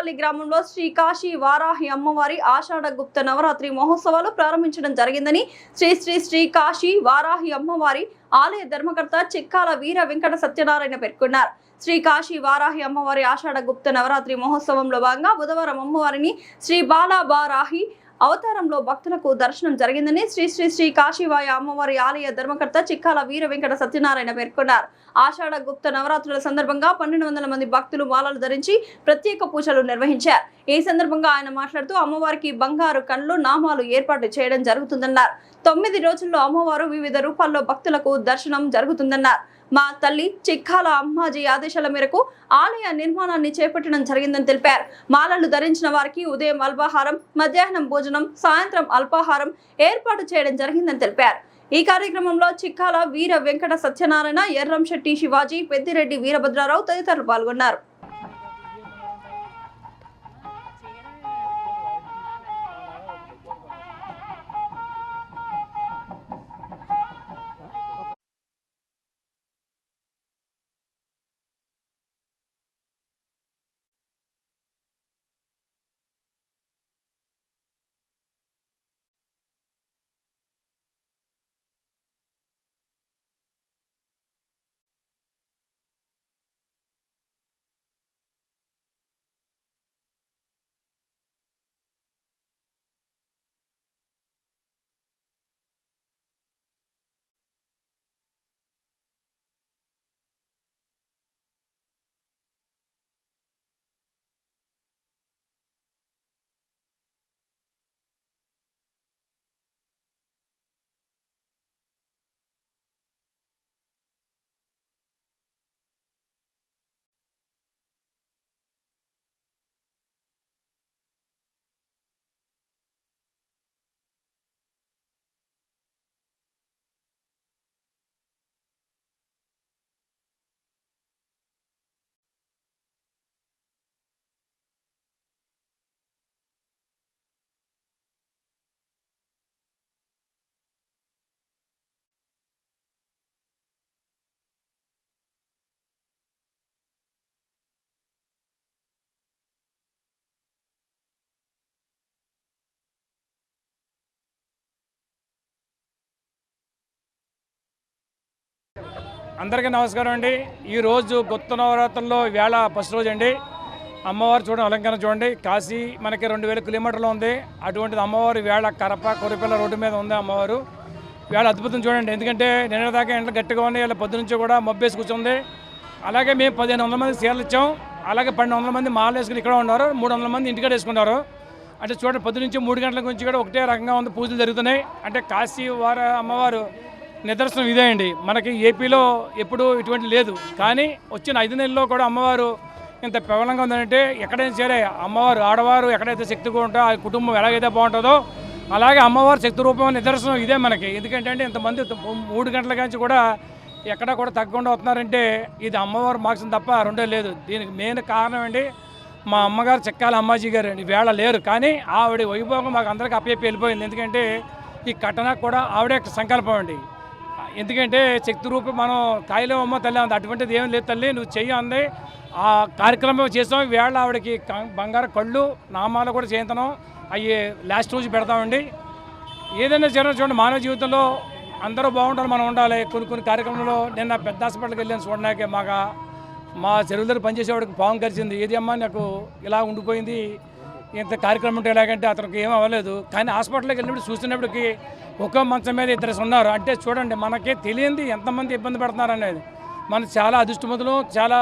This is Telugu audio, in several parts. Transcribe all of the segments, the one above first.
తాడేపల్లి గ్రామంలో శ్రీ కాశీ వారాహి అమ్మవారి ఆషాఢ గుప్త నవరాత్రి మహోత్సవాలు ప్రారంభించడం జరిగిందని శ్రీ శ్రీ శ్రీ కాశీ వారాహి అమ్మవారి ఆలయ ధర్మకర్త చిక్కాల వీర వెంకట సత్యనారాయణ పేర్కొన్నారు. శ్రీ కాశీ వారాహి అమ్మవారి ఆషాఢ గుప్త నవరాత్రి మహోత్సవంలో భాగంగా బుధవారం అమ్మవారిని శ్రీ బాలాబారాహి అవతారంలో భక్తులకు దర్శనం జరిగిందని శ్రీ శ్రీ శ్రీ కాశీవాయ అమ్మవారి ఆలయ ధర్మకర్త చిక్కాల వీర వెంకట సత్యనారాయణ పేర్కొన్నారు. ఆషాఢ గుప్త నవరాత్రుల సందర్భంగా 1200 మంది భక్తులు మాలలు ధరించి ప్రత్యేక పూజలు నిర్వహించారు. ఈ సందర్భంగా ఆయన మాట్లాడుతూ అమ్మవారికి బంగారు కళ్ళు నామాలు ఏర్పాటు చేయడం జరుగుతుందన్నారు. 9 రోజుల్లో అమ్మవారు వివిధ రూపాల్లో భక్తులకు దర్శనం జరుగుతుందన్నారు. మా తల్లి చిక్కాల అమ్మాజీ ఆదేశాల మేరకు ఆలయ నిర్మాణాన్ని చేపట్టడం జరిగిందని తెలిపారు. మాలలు ధరించిన వారికి ఉదయం అల్పాహారం, మధ్యాహ్నం భోజనం, సాయంత్రం అల్పాహారం ఏర్పాటు చేయడం జరిగిందని తెలిపారు. ఈ కార్యక్రమంలో చిక్కాల వీర వెంకట సత్యనారాయణ, ఎర్రంశెట్టి శివాజీ, పెద్దిరెడ్డి వీరభద్రారావు తదితరులు పాల్గొన్నారు. అందరికీ నమస్కారం అండి. ఈరోజు కొత్త నవరాత్రుల్లో వేళ ఫస్ట్ రోజు అండి. అమ్మవారు చూడండి, అలంకరణ చూడండి. కాశీ మనకి 2000 కిలోమీటర్లు ఉంది. అటువంటిది అమ్మవారు వేళ కరప కొరిపిల్ల రోడ్డు మీద ఉంది. అమ్మవారు వేళ అద్భుతం చూడండి. ఎందుకంటే నిన్న దాకా ఎండలు గట్టిగా ఉన్నాయి, ఇలా పొద్దు నుంచి కూడా మబ్బేసి కూర్చుంది. అలాగే మేము 1500 మంది చీరలు ఇచ్చాం. అలాగే 1200 మంది మాల వేసుకుని ఇక్కడ ఉన్నారు, 300 మంది ఇంటికాడ వేసుకున్నారు. అంటే చూడండి, పొద్దు నుంచి 3 గంటల నుంచి కూడా ఒకటే రకంగా ఉంది, పూజలు జరుగుతున్నాయి. అంటే కాశీ అమ్మవారు నిదర్శనం ఇదే అండి. మనకి ఏపీలో ఎప్పుడూ ఇటువంటి లేదు, కానీ వచ్చిన 5 నెలల్లో కూడా అమ్మవారు ఇంత ప్రబలంగా ఉందంటే ఎక్కడైనా సరే అమ్మవారు ఆడవారు ఎక్కడైతే శక్తిగా ఉంటుందో ఆ కుటుంబం ఎలాగైతే బాగుంటుందో అలాగే అమ్మవారు శక్తి రూపం నిదర్శనం ఇదే మనకి. ఎందుకంటే ఇంతమంది 3 గంటల నుంచి కూడా ఎక్కడ కూడా తగ్గకుండా వస్తున్నారంటే ఇది అమ్మవారు మార్క్సం తప్ప రెండో లేదు. దీనికి మెయిన్ కారణం అండి మా అమ్మగారు చిక్కాల అమ్మాజీ గారు అండి. వేళ లేరు, కానీ ఆవిడ వైభోగం మాకు అందరికీ అప్పచెప్పి వెళ్ళిపోయింది. ఎందుకంటే ఈ కట్టన కూడా ఆవిడే సంకల్పం అండి. ఎందుకంటే శక్తి రూపం మనం కాయలో అమ్మ తల్లి అంది, అటువంటిది ఏం లేదు తల్లి నువ్వు చెయ్యి అంది. ఆ కార్యక్రమం చేస్తాం. వేళ ఆవిడకి బంగారు కళ్ళు నామాలు కూడా చేయించడం అవి లాస్ట్ రోజు పెడతామండి. ఏదైనా చూడండి, మానవ జీవితంలో అందరూ బాగుంటారు, మనం ఉండాలి. కొన్ని కార్యక్రమంలో నిన్న పెద్ద హాస్పిటల్కి వెళ్ళాను చూడడానికి. మా చెరువుల దగ్గర పనిచేసేవాడికి పాము కలిసింది. ఏది అమ్మా నాకు ఇలా ఉండిపోయింది, ఇంత కార్యక్రమం ఉంటే ఎలాగంటే అతనికి ఏం అవ్వలేదు. కానీ హాస్పిటల్కి వెళ్ళినప్పుడు చూసినప్పటికీ ఒక మంచం మీద 2 ఉన్నారు. అంటే చూడండి, మనకే తెలియంది ఎంతమంది ఇబ్బంది పడుతున్నారు అనేది. మనం చాలా అదృష్టవంతులు, చాలా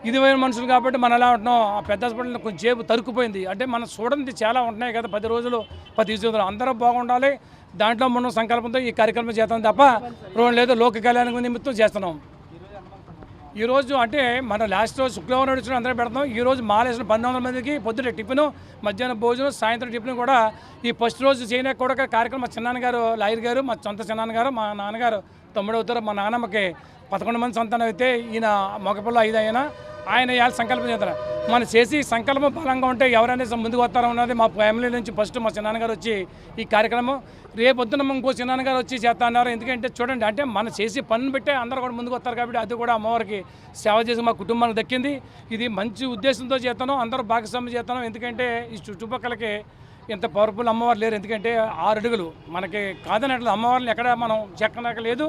ఇదివైన మనుషులు కాబట్టి మనం ఎలా ఉంటున్నాం. ఆ పెద్ద హాస్పిటల్లో కొంచెం చేపు తరుక్కుపోయింది. అంటే మనం చూడండి చాలా ఉంటున్నాయి కదా, 10 రోజులు 10 రోజులు అందరూ బాగుండాలి. దాంట్లో మనం సంకల్పంతో ఈ కార్యక్రమం చేస్తాం తప్ప రోడ్ లేదు. లోక కళ్యాణం నిమిత్తం చేస్తున్నాం. ఈరోజు అంటే మన లాస్ట్ రోజు శుక్రవారం వచ్చిన అందరూ పెడతాం. ఈరోజు మాలేసిన 1200 మందికి పొద్దున టిఫిన్, మధ్యాహ్నం భోజనం, సాయంత్రం టిఫిన్ కూడా ఈ ఫస్ట్ రోజు చేయడానికి కూడా కార్యక్రమం మా చిన్నాన్నగారు లాయర్ గారు, మా సొంత చిన్నాన్నగారు, మా నాన్నగారు తమ్ముడు అవుతారు. మా నాన్నమ్మకి 11 మంది సంతానం అయితే ఈయన మగపిల్ల 5 అయినా ఆయన ఇవాళ సంకల్పం చేస్తారు. మనం చేసి సంకల్పం బలంగా ఉంటే ఎవరైనా ముందుకు వస్తారో ఉన్నది మా ఫ్యామిలీ నుంచి ఫస్ట్ మా చిన్నాన్నగారు వచ్చి ఈ కార్యక్రమం రేపొద్దున ఇంకో చిన్నాన్నగారు వచ్చి చేస్తా అన్నారు. ఎందుకంటే చూడండి, అంటే మనం చేసి పనులు పెట్టే అందరూ కూడా ముందుకు వస్తారు కాబట్టి అది కూడా అమ్మవారికి సేవ చేసి మా కుటుంబానికి దక్కింది. ఇది మంచి ఉద్దేశంతో చేస్తాను, అందరూ భాగస్వామ్యం చేస్తాను. ఎందుకంటే ఈ చుట్టుపక్కలకి ఇంత పవర్ఫుల్ అమ్మవారు లేరు. ఎందుకంటే 6 అడుగులు మనకి కాదనట్లు అమ్మవారిని ఎక్కడ మనం చెక్కనక లేదు,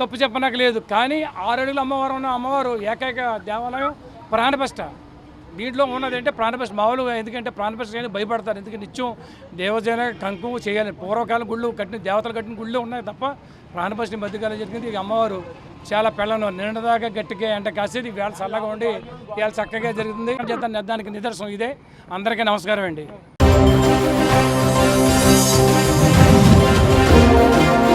తప్పు చెప్పనక లేదు. కానీ 6 అడుగులు అమ్మవారు ఉన్న అమ్మవారు ఏకైక దేవాలయం ప్రాణప్రతిష్ఠ. దీంట్లో ఉన్నది అంటే ప్రాణప్రతిష్ఠ మామూలుగా, ఎందుకంటే ప్రాణప్రతిష్ఠ అని భయపడతారు. ఎందుకంటే నిత్యం దేవజన కంకుమ చేయాలి. పూర్వకాలం గుళ్ళు కట్టిన దేవతలు కట్టిన గుళ్ళు ఉన్నాయి తప్ప ప్రాణప్రతిష్ఠ మధ్యకాలం జరిగింది. ఈ అమ్మవారు చాలా పెళ్ళను నిండదాకా గట్టిగా అంటే కాసేది వేళ చల్లగా ఉండి ఇవాళ చక్కగా జరుగుతుంది. దానికి నిదర్శనం ఇదే. అందరికీ నమస్కారం అండి.